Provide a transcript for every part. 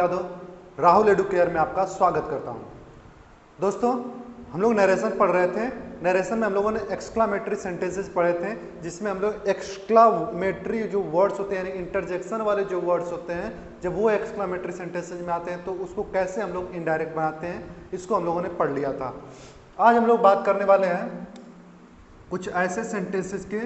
Yadav, Rahul Educare में आपका स्वागत करता हूं। दोस्तों, हम लोग नरेशन पढ़ रहे थे। नरेशन में हम लोगों ने एक्सक्लामेटरी सेंटेंसेस पढ़े थे, जिसमें हम लोग एक्सक्लामेटरी जो वर्ड्स होते हैं, यानी इंटरजेक्शन वाले जो वर्ड्स होते हैं, जब वो एक्सक्लामेटरी सेंटेंसेस में आते हैं तो उसको कैसे हम लोग इनडायरेक्ट बनाते हैं, इसको हम लोगों ने पढ़ लिया था। आज हम लोग बात करने वाले हैं कुछ ऐसे सेंटेंसेस के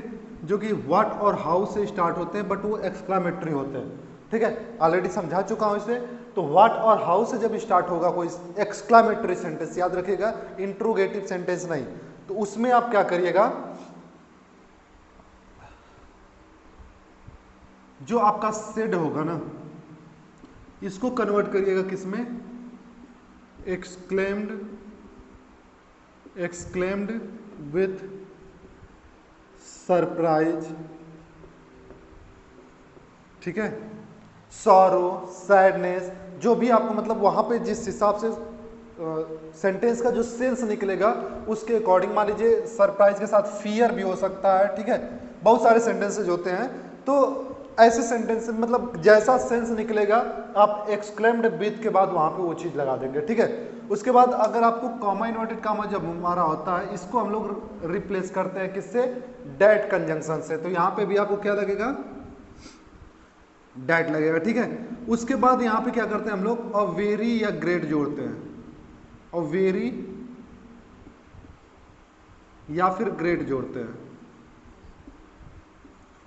जो कि व्हाट और हाउ से स्टार्ट होते हैं, बट वो एक्सक्लामेटरी होते हैं। ठीक है, ऑलरेडी समझा चुका हूं इसे। तो व्हाट और हाउ से जब स्टार्ट होगा कोई एक्सक्लामेटरी सेंटेंस, याद रखिएगा, इंट्रोगेटिव सेंटेंस नहीं, तो उसमें आप क्या करिएगा, जो आपका सेड होगा ना, इसको कन्वर्ट करिएगा किसमें, एक्सक्लेम्ड विथ सरप्राइज। ठीक है, सॉरो, सैडनेस, जो भी आपको मतलब वहां पे जिस हिसाब से सेंटेंस का जो सेंस निकलेगा उसके अकॉर्डिंग, मान लीजिए सरप्राइज के साथ फियर भी हो सकता है। ठीक है, बहुत सारे सेंटेंसेज होते हैं, तो ऐसे सेंटेंस मतलब जैसा सेंस निकलेगा आप एक्सक्लेम्ड विथ के बाद वहां पे वो चीज लगा देंगे। ठीक है, उसके बाद अगर आपको कॉमा, इन्वर्टेड कॉमा जब हमारा होता है, इसको हम लोग रिप्लेस करते हैं किससे, डैट कंजंक्शन से। तो यहाँ पे भी आपको क्या लगेगा, डैट लगेगा। ठीक है, उसके बाद यहाँ पे क्या करते हैं हम लोग, और वेरी या ग्रेट जोड़ते हैं, और वेरी या फिर ग्रेट जोड़ते हैं।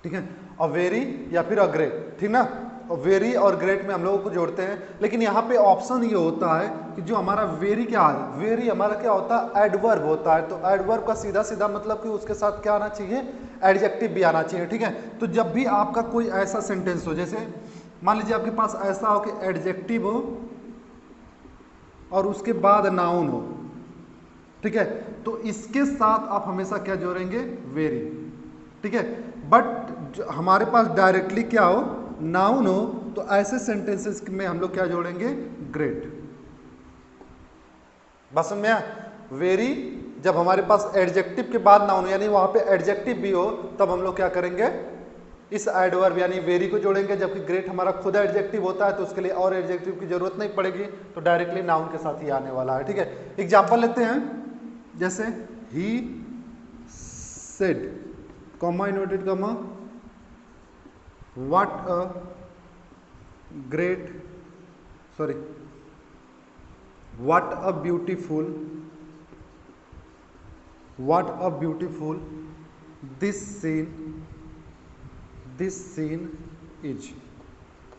ठीक है, और वेरी या फिर ग्रेट, ठीक ना, और वेरी और ग्रेट में हम लोगों को जोड़ते हैं। लेकिन यहाँ पे ऑप्शन ये होता है कि जो हमारा वेरी क्या है, वेरी हमारा क्या होता है, एडवर्ब होता है। तो एडवर्ब का सीधा सीधा मतलब कि उसके साथ क्या आना चाहिए, एडजेक्टिव भी आना चाहिए। ठीक है, तो जब भी आपका कोई ऐसा सेंटेंस हो, जैसे मान लीजिए आपके पास ऐसा हो कि एडजेक्टिव हो और उसके बाद नाउन हो, ठीक है, तो इसके साथ आप हमेशा क्या जोड़ेंगे, वेरी। ठीक है, बट हमारे पास डायरेक्टली क्या हो, नाउन हो, तो ऐसे सेंटेंसेस में हम लोग क्या जोड़ेंगे, ग्रेट। बस समझ में आया? वेरी जब हमारे पास एडजेक्टिव के बाद नाउन यानी वहां पे एडजेक्टिव भी हो, तब हम लोग क्या करेंगे, इस एडवर्ब यानी वेरी को जोड़ेंगे। जबकि ग्रेट हमारा खुद एडजेक्टिव होता है, तो उसके लिए और एडजेक्टिव की जरूरत नहीं पड़ेगी, तो डायरेक्टली नाउन के साथ ही आने वाला है। ठीक है, एग्जांपल लेते हैं, जैसे ही said, comma, inverted comma, what a great, sorry, what a beautiful this scene is.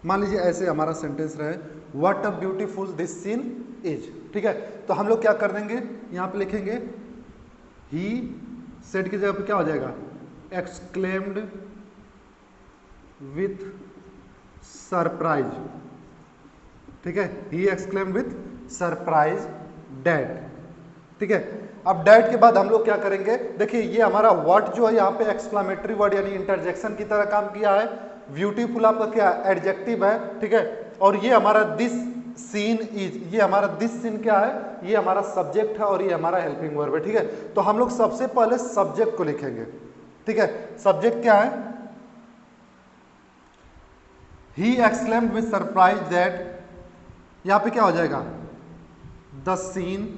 मान लीजिए ऐसे हमारा सेंटेंस रहे, what a beautiful this scene is. ठीक है, तो हम लोग क्या कर देंगे, यहां पे लिखेंगे ही सेड की जगह पे क्या हो जाएगा, एक्सक्लेम्ड विथ सरप्राइज। ठीक है, he exclaimed with surprise that. ठीक है, अब डैट के बाद हम लोग क्या करेंगे, देखिए ये हमारा व्हाट जो है यहाँ पे एक्सक्लामेटरी वर्ड यानी इंटरजेक्शन की तरह काम किया है। ब्यूटीफुल आपका क्या एडजेक्टिव है। ठीक है, और ये हमारा दिस सीन इज, ये हमारा दिस सीन क्या है, ये हमारा सब्जेक्ट है और ये हमारा हेल्पिंग वर्ब है। ठीक है, तो हम लोग सबसे पहले सब्जेक्ट को लिखेंगे। ठीक है, सब्जेक्ट क्या है, he exclaimed with surprise that, यहां पे क्या हो जाएगा, द सीन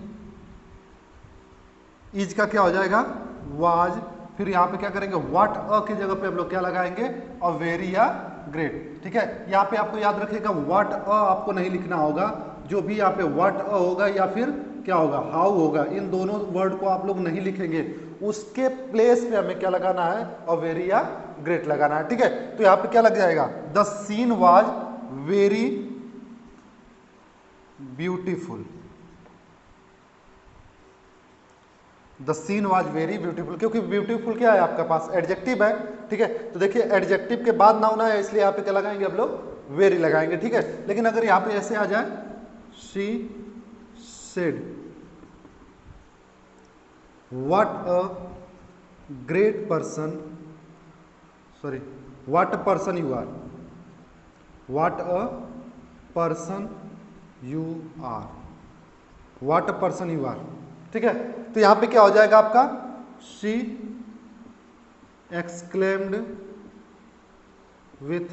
इज का क्या हो जाएगा, वाज। फिर यहां पे क्या करेंगे, व्हाट अ की जगह पे हम लोग क्या लगाएंगे, और वेरी या ग्रेट। ठीक है, यहां पे आपको याद रखिएगा व्हाट अ आपको नहीं लिखना होगा, जो भी यहाँ पे व्हाट अ होगा या फिर क्या होगा, हाउ होगा, इन दोनों वर्ड को आप लोग नहीं लिखेंगे, उसके प्लेस पे हमें क्या लगाना है, और वेरी या ग्रेट लगाना है। ठीक है, तो यहाँ पे क्या लग जाएगा, the scene was very beautiful, the scene was very beautiful, क्योंकि ब्यूटीफुल क्या है आपका पास, एडजेक्टिव है। ठीक है, तो देखिए एडजेक्टिव के बाद नाउन है, इसलिए यहाँ पे क्या लगाएंगे हम लोग, वेरी लगाएंगे। ठीक है, लेकिन अगर यहाँ पे ऐसे आ जाए, she said what a great person, sorry, what a person you are, what a person you are, what a person you are. ठीक है, तो यहां पे क्या हो जाएगा आपका, she exclaimed with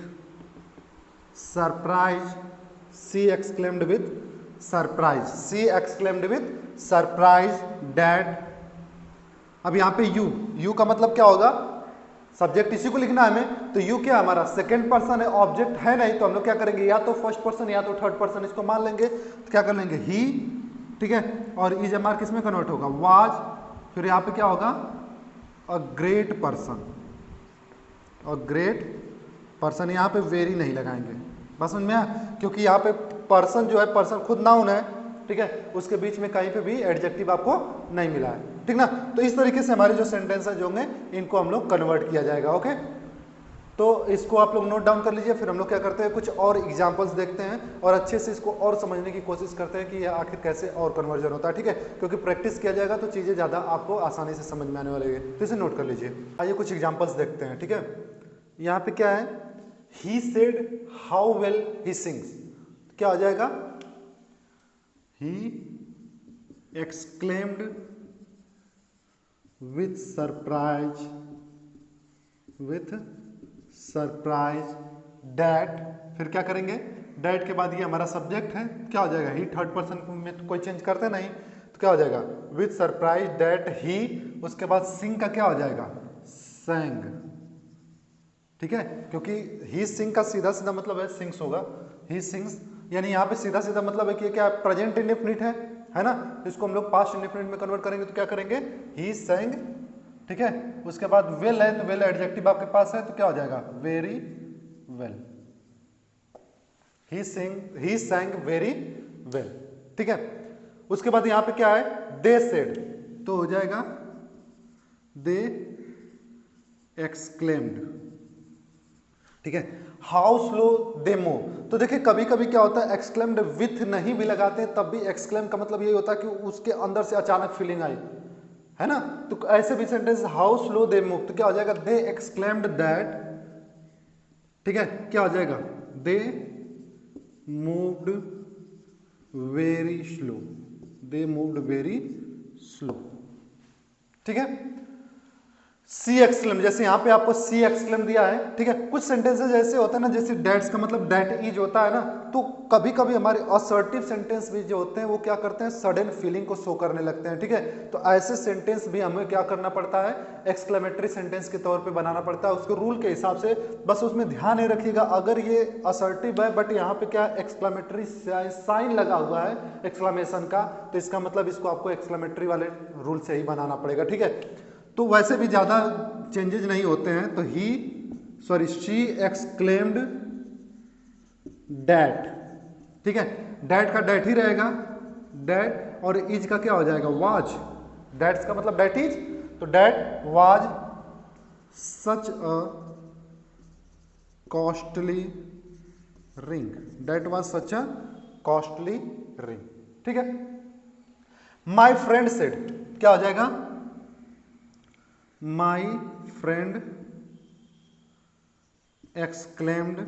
surprise she exclaimed with surprise, she exclaimed with surprise dad. अब यहाँ पे यू का मतलब क्या होगा, सब्जेक्ट इसी को लिखना है हमें, तो यू क्या हमारा सेकंड पर्सन है, ऑब्जेक्ट है नहीं, तो हम लोग क्या करेंगे, या तो फर्स्ट पर्सन या तो थर्ड पर्सन इसको मान लेंगे, तो क्या कर लेंगे ही, ठीक है। और इज एम आर किस में कन्वर्ट होगा, वाज, फिर यहाँ पे क्या होगा, अ ग्रेट पर्सन, अ ग्रेट पर्सन, यहाँ पे वेरी नहीं लगाएंगे, बस समझ में आया, क्योंकि यहाँ पे पर्सन जो है, पर्सन खुद नाउन है, ठीक है, उसके बीच में कहीं पे भी एडजेक्टिव आपको नहीं मिला है, ठीक ना। तो इस तरीके से हमारे जो सेंटेंसेस जो होंगे इनको हम लोग कन्वर्ट किया जाएगा, ओके। तो इसको आप लोग नोट डाउन कर लीजिए, फिर हम लोग क्या करते हैं, कुछ और एग्जांपल्स देखते हैं और अच्छे से इसको और समझने की कोशिश करते हैं कि ये आखिर कैसे और कन्वर्जन होता है, ठीक है, क्योंकि प्रैक्टिस किया जाएगा तो चीज़ें ज़्यादा आपको आसानी से समझ में आने वाली है, तो इसे नोट कर लीजिए। आइए कुछ एग्जाम्पल्स देखते हैं, ठीक है। यहाँ पे क्या है, he said how well he sings, क्या हो जाएगा, he exclaimed with surprise that, फिर क्या करेंगे, डैट के बाद ये हमारा सब्जेक्ट है, क्या हो जाएगा, ही, थर्ड पर्सन में तो कोई चेंज करते नहीं, तो क्या हो जाएगा, विथ सरप्राइज डैट ही, उसके बाद सिंग का क्या हो जाएगा, सेंग, ठीक है, क्योंकि ही सिंग का सीधा सीधा मतलब है सिंग्स होगा, ही सिंग्स, यानी यहाँ पे सीधा सीधा मतलब है कि क्या प्रेजेंट इंडेफिनिट है ना, इसको हम लोग पास्ट इंडेफिनिट में कन्वर्ट करेंगे तो क्या करेंगे, ही सेंग, ठीक है। उसके बाद वेल है, तो वेल एडजेक्टिव आपके पास है, तो क्या हो जाएगा, वेरी वेल, ही sang वेरी वेल, ठीक है। उसके बाद यहां पे क्या है, दे सेड, तो हो जाएगा दे एक्सक्लेम्ड, ठीक है। हाउ स्लो दे मूव, तो देखिए कभी कभी क्या होता है, एक्सक्लेम्ड विथ नहीं भी लगाते हैं तब भी एक्सक्लेम का मतलब ये होता है कि उसके अंदर से अचानक फीलिंग आई, है ना, तो ऐसे भी sentence, how slow they move, तो क्या हो जाएगा, दे एक्सक्लेम्ड दैट, ठीक है, क्या हो जाएगा, they moved very slow, they moved very slow, ठीक है। सी एक्सक्लेम, जैसे यहां पे आपको सी एक्सक्लेम दिया है, ठीक है, कुछ सेंटेंसेस ऐसे होते हैं ना, जैसे डैट्स का मतलब डैट इज होता है ना, तो कभी कभी हमारे असर्टिव सेंटेंस भी जो होते हैं वो क्या करते हैं, सडन फीलिंग को शो करने लगते हैं, ठीक है, तो ऐसे सेंटेंस भी हमें क्या करना पड़ता है, एक्सक्लेमेटरी सेंटेंस के तौर पे बनाना पड़ता है, उसके रूल के हिसाब से, बस उसमें ध्यान नहीं रखिएगा, अगर ये असर्टिव है बट यहाँ पे क्या एक्सक्लेमेटरी साइन लगा हुआ है एक्सक्लेमेशन का, तो इसका मतलब इसको आपको एक्सक्लेमेटरी वाले रूल से ही बनाना पड़ेगा, ठीक है। तो वैसे भी ज्यादा चेंजेस नहीं होते हैं, तो शी एक्सक्लेम्ड डैट, ठीक है, डैट का डैट ही रहेगा, डैट, और इज का क्या हो जाएगा, वाज, डैट्स का मतलब डैट इज, तो that was such a costly ring, that was such a costly ring, ठीक है। माई फ्रेंड सेड, क्या हो जाएगा, माई फ्रेंड एक्सक्लेम्ड,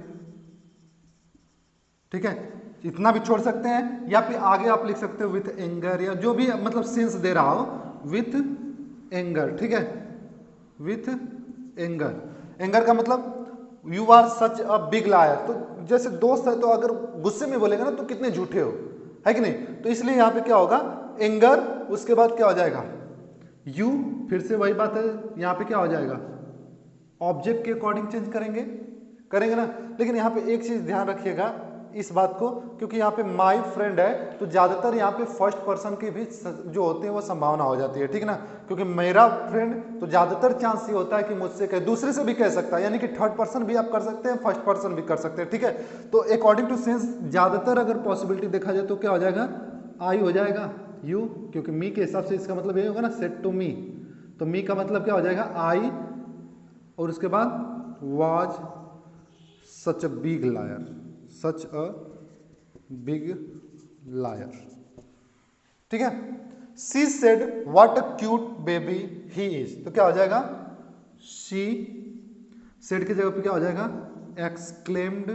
ठीक है, इतना भी छोड़ सकते हैं, या फिर आगे आप लिख सकते हो विथ एंगर, या जो भी मतलब सेंस दे रहा हो, विथ एंगर, ठीक है, विथ एंगर, एंगर का मतलब you are such a big liar, तो जैसे दोस्त है तो अगर गुस्से में बोलेगा ना तो कितने झूठे हो, है कि नहीं, तो इसलिए यहां पे क्या होगा, एंगर, उसके बाद क्या हो जाएगा, यू, फिर से वही बात है, यहां पे क्या हो जाएगा, ऑब्जेक्ट के अकॉर्डिंग चेंज करेंगे ना, लेकिन यहां पे एक चीज ध्यान रखिएगा इस बात को, क्योंकि यहाँ पे माई फ्रेंड है तो ज्यादातर यहाँ पे फर्स्ट पर्सन की भी जो होते हैं वो संभावना हो जाती है, ठीक ना, क्योंकि मेरा फ्रेंड, तो ज्यादातर चांस ये होता है कि मुझसे कहे, दूसरे से भी कह सकता है, यानी कि थर्ड पर्सन भी आप कर सकते हैं, फर्स्ट पर्सन भी कर सकते हैं, ठीक है। तो अकॉर्डिंग टू सेंस ज्यादातर अगर पॉसिबिलिटी देखा जाए तो क्या हो जाएगा, आई हो जाएगा, यू, क्योंकि मी के हिसाब से इसका मतलब ये होगा ना, सेड टू मी, तो मी का मतलब क्या हो जाएगा, आई, और उसके बाद was such a big liar, such a big liar, ठीक है। She said what a cute baby he is, तो क्या हो जाएगा, शी सेड की जगह पे क्या हो जाएगा, एक्सक्लेम्ड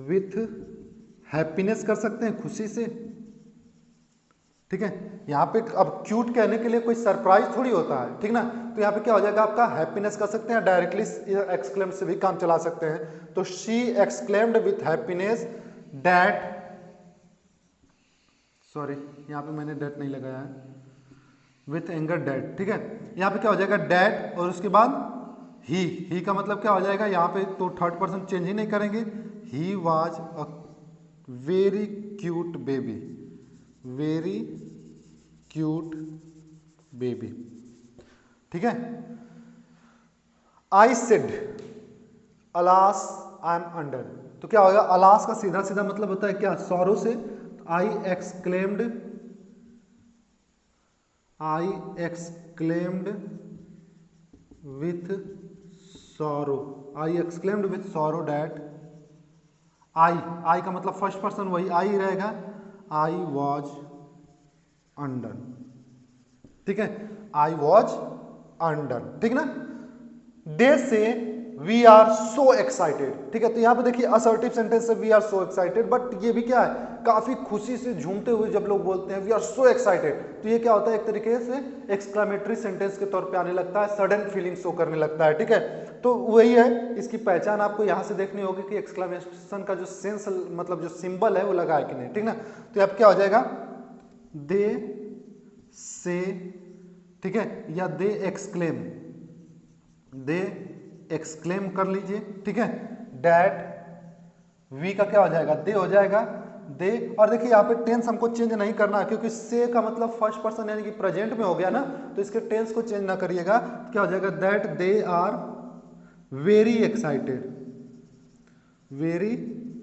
विथ हैप्पीनेस कर सकते हैं, खुशी से, ठीक है। यहाँ पे अब क्यूट कहने के लिए कोई सरप्राइज थोड़ी होता है, ठीक ना, तो यहाँ पे क्या हो जाएगा आपका, हैप्पीनेस कर सकते हैं, डायरेक्टली एक्सक्लेम से भी काम चला सकते हैं, तो she exclaimed with happiness that, sorry यहाँ पे मैंने डेट नहीं लगाया है, विथ एंगर डैट, ठीक है। यहाँ पे क्या हो जाएगा डैट और उसके बाद ही का मतलब क्या हो जाएगा, यहाँ पे तो थर्ड पर्सन चेंज ही नहीं करेंगे। He was a very cute baby, very cute baby, ठीक है। I said alas I am under, तो क्या होगा, अलास का सीधा सीधा मतलब होता है क्या, सॉरो से। I exclaimed with sorrow, I exclaimed with sorrow that, I का मतलब फर्स्ट पर्सन वही आई रहेगा, आई वॉज अंडर, ठीक है, आई वॉज अंडर, ठीक ना। दे से वी आर सो एक्साइटेड, ठीक है। तो यहां पे देखिए असर्टिव सेंटेंस से we are so excited, but ये भी क्या है, काफी खुशी से झूमते हुए जब लोग बोलते हैं वी आर सो एक्साइटेड, तो ये क्या होता है, एक तरीके से एक्सक्लेमेटरी सेंटेंस के तौर पे आने लगता है, सडन फीलिंग शो करने लगता है, ठीक है। तो वही है, इसकी पहचान आपको यहां से देखनी होगी कि एक्सक्लेमेशन का जो सेंस मतलब जो सिंबल है वो लगा है कि नहीं, ठीक ना। तो अब क्या हो जाएगा, दे से, ठीक है, या दे एक्सक्लेम कर लीजिए, ठीक है। डैट, वी का क्या हो जाएगा, दे हो जाएगा, दे। और देखिए यहाँ पे टेंस हमको चेंज नहीं करना है, क्योंकि से का मतलब फर्स्ट पर्सन यानी कि प्रेजेंट में हो गया ना, तो इसके टेंस को चेंज ना करिएगा। तो क्या हो जाएगा, that they are very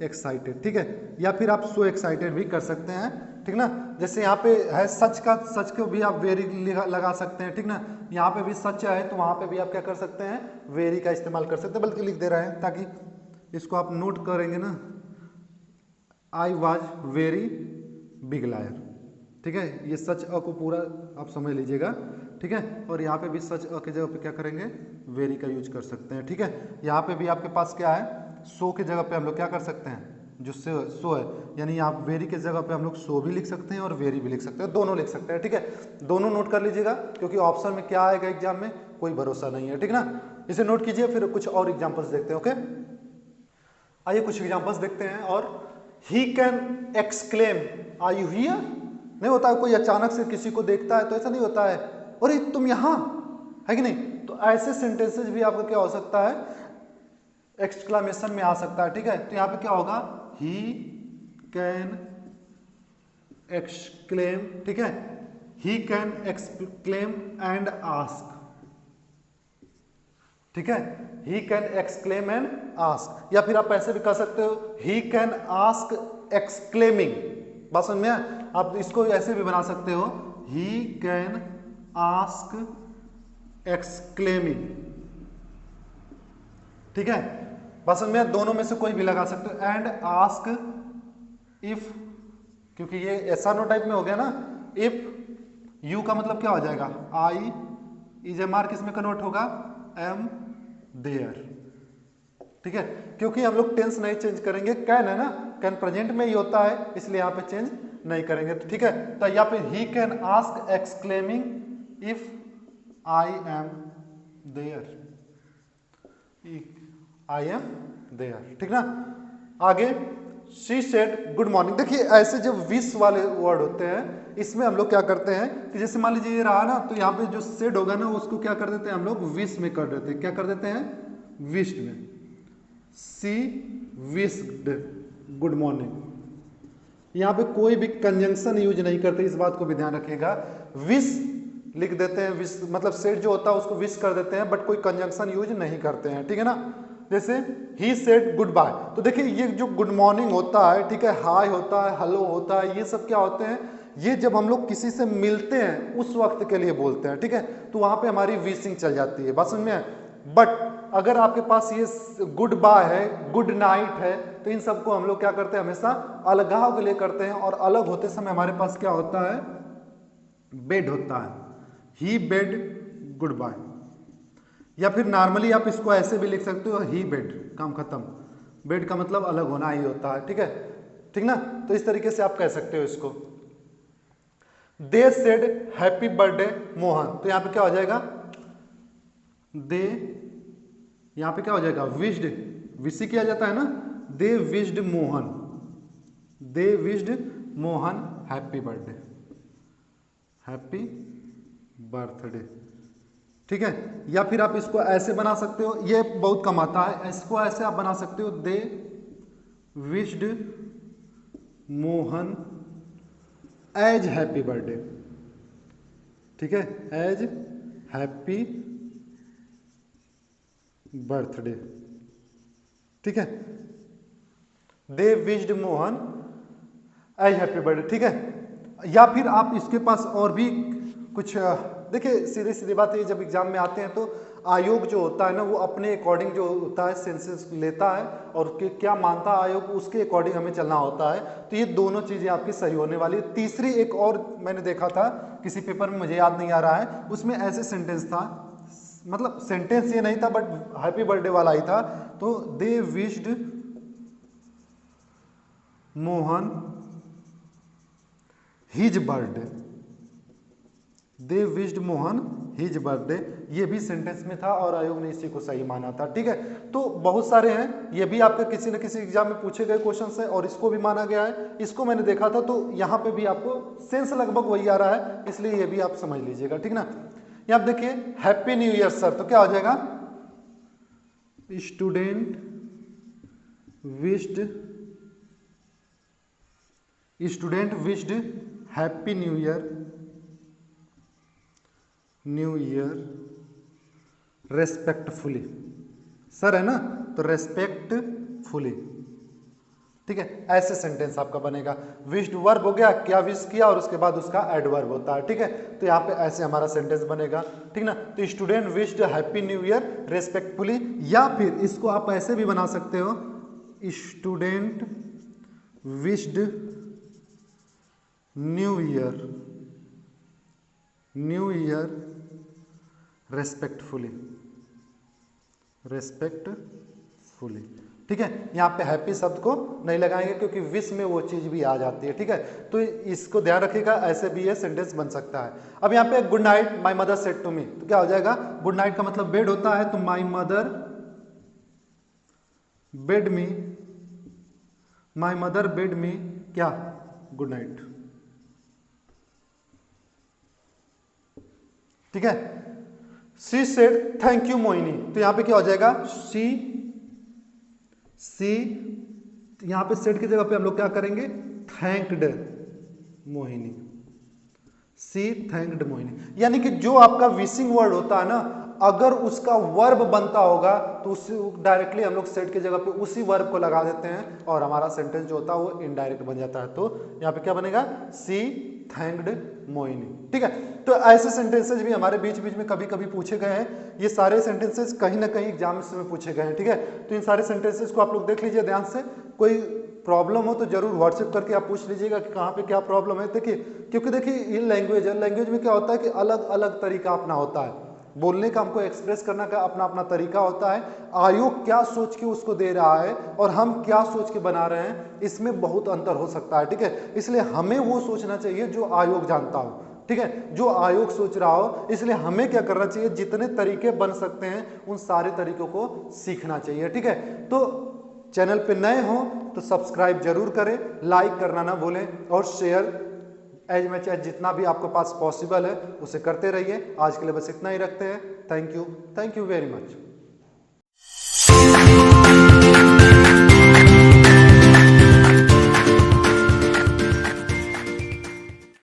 excited, ठीक है। या फिर आप सो एक्साइटेड भी कर सकते हैं, ठीक ना। जैसे यहाँ पे है सच को भी आप वेरी लगा सकते हैं, ठीक ना। यहाँ पे भी सच है तो वहां पे भी आप क्या कर सकते हैं, वेरी का इस्तेमाल कर सकते हैं, बल्कि लिख दे रहे हैं ताकि इसको आप नोट करेंगे ना। I was very big liar, ठीक है, ये सच अ को पूरा आप समझ लीजिएगा, ठीक है। और यहाँ पे भी सच अ की जगह पे क्या करेंगे, वेरी का यूज कर सकते हैं, ठीक है। यहाँ पे भी आपके पास क्या है, सो के जगह पे हम लोग क्या कर सकते हैं, जो सो है, यानी आप वेरी के जगह पे हम लोग सो भी लिख सकते हैं और वेरी भी लिख सकते हैं, दोनों लिख सकते हैं, ठीक है। दोनों नोट कर लीजिएगा, क्योंकि ऑप्शन में क्या आएगा एग्जाम में कोई भरोसा नहीं है, ठीक ना। इसे नोट कीजिए, फिर कुछ और एग्जाम्पल्स देखते हैं, ओके। आइए कुछ एग्जाम्पल्स देखते हैं। और he can exclaim are you here, नहीं होता है कोई अचानक से किसी को देखता है तो ऐसा नहीं होता है, अरे तुम यहां, है कि नहीं। तो ऐसे सेंटेंसेस भी आपका क्या हो सकता है, एक्सक्लामेशन में आ सकता है, ठीक है। तो यहां पे क्या होगा, ही कैन एक्सक्लेम, ठीक है, ही कैन एक्सक्लेम एंड आस्क, ठीक है, ही कैन एक्सक्लेम एंड आस्क। या फिर आप ऐसे भी कर सकते हो, ही कैन आस्क एक्सक्लेमिंग, बात समझ में, आप इसको ऐसे भी बना सकते हो, ही कैन आस्क एक्सक्लेमिंग, ठीक है, बात समझ में, दोनों में से कोई भी लगा सकते हो। एंड आस्क इफ, क्योंकि ये ऐसा नो टाइप में हो गया ना, इफ यू का मतलब क्या हो जाएगा, आई इज एम आर किस में कन्वर्ट होगा, एम देयर, ठीक है। क्योंकि हम लोग टेंस नहीं चेंज करेंगे, कैन है ना, कैन प्रेजेंट में ही होता है, इसलिए यहां पे चेंज नहीं करेंगे, ठीक है। तो यहाँ पे ही can ask exclaiming if I am there, I am there, ठीक ना। आगे शी सेड गुड मॉर्निंग, देखिए ऐसे जो विश वाले वर्ड होते हैं इसमें हम लोग क्या करते हैं कि जैसे मान लीजिए ये रहा ना, तो यहाँ पे जो सेड होगा ना उसको क्या कर देते हैं हम लोग, विश में कर देते हैं, क्या कर देते हैं, विश्ड में। सी विश्ड गुड मॉर्निंग, यहाँ पे कोई भी कंजंक्शन यूज नहीं करते, इस बात को भी ध्यान रखिएगा। विश लिख देते हैं, विश मतलब सेड जो होता है उसको विश कर देते हैं, बट कोई कंजंक्शन यूज नहीं करते हैं, ठीक है ना। जैसे ही सेड गुड बाय, तो देखिए ये जो गुड मॉर्निंग होता है, ठीक है, हाय होता है, हेलो होता है, ये सब क्या होते हैं, ये जब हम लोग किसी से मिलते हैं उस वक्त के लिए बोलते हैं, ठीक है। तो वहां पे हमारी विशिंग चल जाती है, बात समझ में। बट अगर आपके पास ये गुड बाय है, गुड नाइट है, तो इन सबको हम लोग क्या करते हैं, हमेशा अलगाव के लिए करते हैं, और अलग होते समय हमारे पास क्या होता है, बेड होता है, ही बेड गुड बाय। या फिर नॉर्मली आप इसको ऐसे भी लिख सकते हो, ही बेड, काम खत्म, बेड का मतलब अलग होना ही होता है, ठीक है, ठीक ना। तो इस तरीके से आप कह सकते हो इसको। They said happy birthday Mohan, तो यहां पे क्या हो जाएगा, दे, यहां पे क्या हो जाएगा, विश्ड, विश किया जाता है ना, they wished Mohan, they wished Mohan happy birthday, happy birthday. ठीक है, या फिर आप इसको ऐसे बना सकते हो, ये बहुत कम आता है, इसको ऐसे आप बना सकते हो, they wished Mohan as happy birthday. ठीक है, एज हैप्पी बर्थडे। ठीक है, they wished Mohan as happy birthday. ठीक है, या फिर आप इसके पास और भी कुछ, देखिए सीधी सीधी बात है, जब एग्जाम में आते हैं तो आयोग जो होता है ना वो अपने अकॉर्डिंग जो होता है सेंसेस लेता है और क्या मानता है आयोग उसके अकॉर्डिंग हमें चलना होता है। तो ये दोनों चीजें आपकी सही होने वाली है। तीसरी एक और मैंने देखा था किसी पेपर में, मुझे याद नहीं आ रहा है, उसमें ऐसे सेंटेंस था, मतलब सेंटेंस ये नहीं था बट हैप्पी बर्थडे वाला ही था। तो दे विश्ड मोहन हिज बर्थडे, दे विश्ड मोहन हिज बर्थडे, ये भी सेंटेंस में था और आयोग ने इसी को सही माना था। ठीक है, तो बहुत सारे हैं, ये भी आपके किसी न किसी एग्जाम में पूछे गए क्वेश्चन है और इसको भी माना गया है, इसको मैंने देखा था, तो यहाँ पे भी आपको सेंस लगभग वही आ रहा है, इसलिए ये भी आप समझ लीजिएगा। ठीक ना, यहाँ आप देखिए हैप्पी न्यू ईयर सर, तो क्या हो जाएगा, student wished happy new year respectfully, sir है ना, तो रेस्पेक्टफुली। ठीक है, ऐसे सेंटेंस आपका बनेगा। विश्ड वर्ब हो गया, क्या विश किया और उसके बाद उसका एडवर्ब होता है। ठीक है, तो यहाँ पे ऐसे हमारा सेंटेंस बनेगा। ठीक ना, तो student wished happy new year respectfully, या फिर इसको आप ऐसे भी बना सकते हो, student wished new year respectfully. ठीक है, यहाँ पे हैप्पी शब्द को नहीं लगाएंगे क्योंकि विश में वो चीज भी आ जाती है। ठीक है, तो इसको ध्यान रखिएगा, ऐसे भी ये सेंटेंस बन सकता है। अब यहाँ पे good night my mother said to me, तो क्या हो जाएगा, गुड नाइट का मतलब बेड होता है, तो माई मदर बेड मी क्या, गुड नाइट। ठीक है, she said thank you Mohini, तो यहां पे क्या हो जाएगा, शी यहां पे सेड की जगह पे हम लोग क्या करेंगे, thanked Mohini, she thanked Mohini. यानी कि जो आपका विशिंग वर्ड होता है ना, अगर उसका वर्ब बनता होगा तो उसे डायरेक्टली हम लोग सेड की जगह पे उसी वर्ब को लगा देते हैं और हमारा सेंटेंस जो होता है वो इनडायरेक्ट बन जाता है। तो यहाँ पे क्या बनेगा, शी थैंक्ड मोहिनी। ठीक है, तो ऐसे सेंटेंसेस भी हमारे बीच बीच में कभी कभी पूछे गए हैं। ये सारे सेंटेंसेस कहीं ना कहीं एग्जाम्स में पूछे गए हैं। ठीक है, तो इन सारे सेंटेंसेस को आप लोग देख लीजिए ध्यान से। कोई प्रॉब्लम हो तो जरूर व्हाट्सएप करके आप पूछ लीजिएगा कि कहाँ पे क्या प्रॉब्लम है। देखिए, क्योंकि देखिए ये लैंग्वेज है, लैंग्वेज में क्या होता है कि अलग अलग तरीका अपना होता है, बोलने का हमको एक्सप्रेस करने का अपना अपना तरीका होता है। आयोग क्या सोच के उसको दे रहा है और हम क्या सोच के बना रहे हैं, इसमें बहुत अंतर हो सकता है। ठीक है, इसलिए हमें वो सोचना चाहिए जो आयोग जानता हो। ठीक है, जो आयोग सोच रहा हो, इसलिए हमें क्या करना चाहिए, जितने तरीके बन सकते हैं उन सारे तरीकों को सीखना चाहिए। ठीक है, तो चैनल पे नए हो तो सब्सक्राइब जरूर करें, लाइक करना ना भूलें और शेयर एज मच एज जितना भी आपके पास पॉसिबल है उसे करते रहिए। आज के लिए बस इतना ही रखते हैं। Thank you very much.